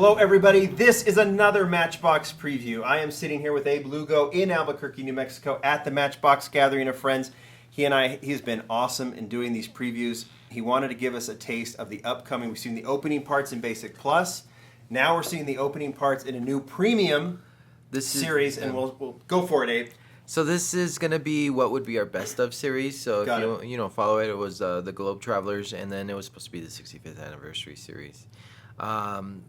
Hello everybody, this is another Matchbox preview. I am sitting here with Abe Lugo in Albuquerque, New Mexico at the Matchbox Gathering of Friends. He's been awesome in doing these previews. He wanted to give us a taste of the upcoming, we've seen the opening parts in Basic Plus. Now we're seeing the opening parts in a new premium series, and we'll go for it, Abe. So this is going to be what would be our best of series. So if you follow it, it was the Globe Travelers, and then it was supposed to be the 65th anniversary series.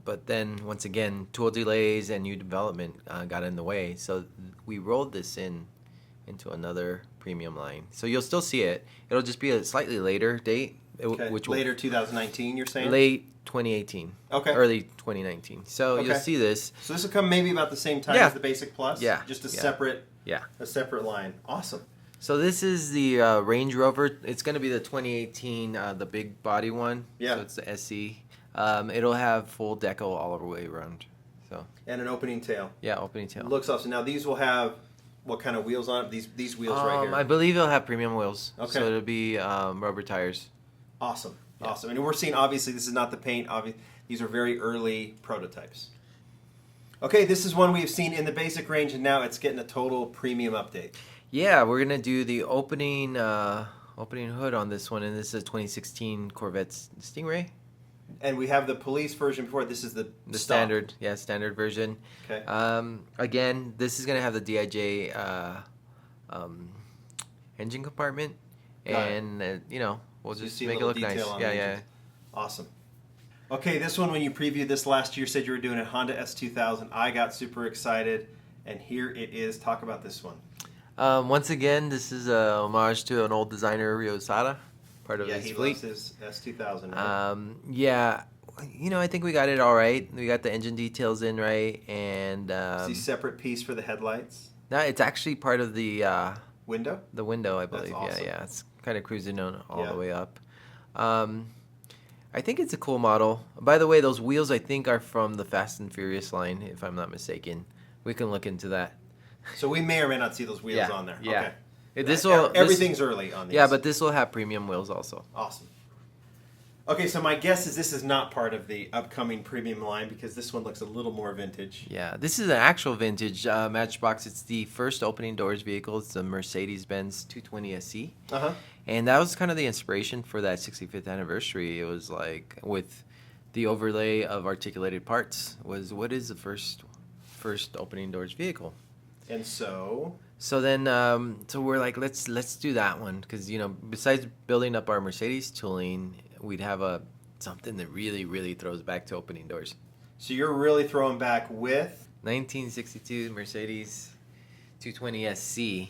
But then once again, tool delays and new development got in the way. So we rolled this into another premium line. So you'll still see it. It'll just be a slightly later date. Which later 2019, you're saying? Late 2018. Okay. Early 2019. So you'll see this. So this will come maybe about the same time as the Basic Plus? Yeah. Just a separate line. Awesome. So this is the Range Rover. It's going to be the 2018, the big body one. Yeah. So it's the SE. It'll have full decal all the way around. So. And an opening tail. Yeah, opening tail. Looks awesome. Now these will have what kind of wheels on it? These wheels right here. I believe it'll have premium wheels. Okay. So it'll be rubber tires. Awesome. Yeah. Awesome. And we're seeing, obviously, this is not the paint. These are very early prototypes. Okay, this is one we've seen in the basic range, and now it's getting a total premium update. Yeah, we're going to do the opening hood on this one, and this is a 2016 Corvette Stingray. And we have the police version before. This is the standard, standard version. Okay. Again, this is going to have the DIJ engine compartment, and we'll just make it look nice. Yeah. Awesome. Okay, this one, when you previewed this last year, said you were doing a Honda S2000. I got super excited, and here it is. Talk about this one. Once again, this is a homage to an old designer, Rio Sada, part of his fleet. Yeah, he loves his S2000, right? Yeah, I think we got it all right. We got the engine details in right, and is he separate piece for the headlights? No, it's actually part of the window. The window, I believe. That's awesome. Yeah. It's kind of cruising on all the way up. I think it's a cool model. By the way, those wheels I think are from the Fast and Furious line, if I'm not mistaken. We can look into that. So we may or may not see those wheels on there. Yeah. Okay. Everything's early on these. Yeah, but this will have premium wheels also. Awesome. Okay, so my guess is this is not part of the upcoming premium line because this one looks a little more vintage. Yeah, this is an actual vintage Matchbox. It's the first opening doors vehicle. It's the Mercedes-Benz 220 SE. Uh-huh. And that was kind of the inspiration for that 65th anniversary. It was like with the overlay of articulated parts was what is the first opening doors vehicle. And so then so we're like let's do that one because besides building up our Mercedes tooling, we'd have something that really throws back to opening doors. So you're really throwing back with 1962 Mercedes 220 SC.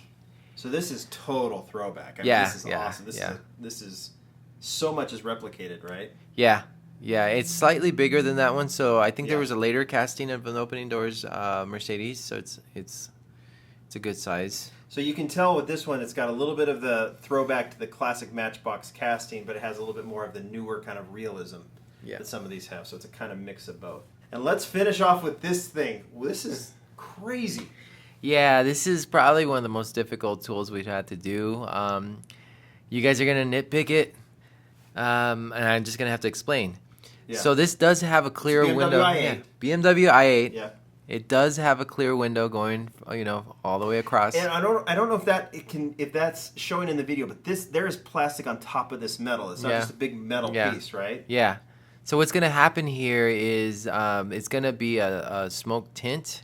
So this is total throwback. This is awesome. This is so much is replicated, right? Yeah, it's slightly bigger than that one. So I think there was a later casting of an opening doors Mercedes. So it's a good size. So you can tell with this one, it's got a little bit of the throwback to the classic Matchbox casting, but it has a little bit more of the newer kind of realism that some of these have. So it's a kind of mix of both. And let's finish off with this thing. This is crazy. Yeah, this is probably one of the most difficult tools we've had to do. You guys are going to nitpick it, and I'm just going to have to explain. Yeah. So this does have a clear window. BMW i8. Yeah. It does have a clear window going, all the way across. And I don't know if that's showing in the video, but there is plastic on top of this metal. It's not just a big metal piece, right? Yeah. So what's going to happen here is it's going to be a smoke tint.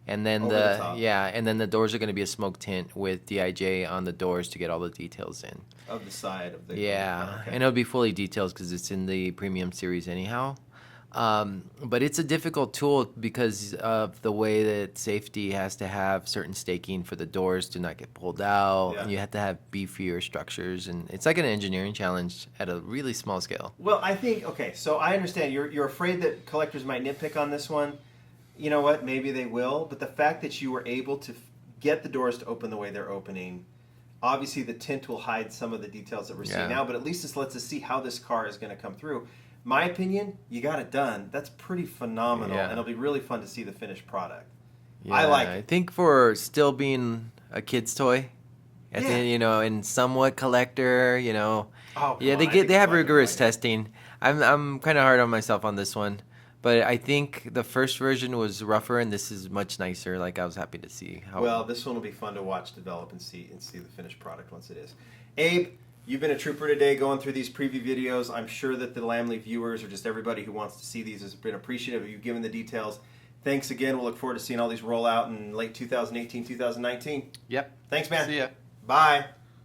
And then and then the doors are going to be a smoke tint with DIJ on the doors to get all the details in. Of the side of the and it'll be fully detailed because it's in the premium series anyhow. But it's a difficult tool because of the way that safety has to have certain staking for the doors to not get pulled out, and you have to have beefier structures, and it's like an engineering challenge at a really small scale. Well, I think so I understand you're afraid that collectors might nitpick on this one. You know what? Maybe they will, but the fact that you were able to get the doors to open the way they're opening, obviously the tint will hide some of the details that we're seeing now, but at least this lets us see how this car is going to come through. My opinion, you got it done. That's pretty phenomenal, and it'll be really fun to see the finished product. Yeah, I like it. I think for still being a kid's toy, and somewhat collector, they have rigorous testing. I'm kind of hard on myself on this one. But I think the first version was rougher, and this is much nicer. Like, I was happy to see how. Well, this one will be fun to watch develop and see the finished product once it is. Abe, you've been a trooper today going through these preview videos. I'm sure that the Lamley viewers or just everybody who wants to see these has been appreciative of you giving the details. Thanks again. We'll look forward to seeing all these roll out in late 2018, 2019. Yep. Thanks, man. See ya. Bye.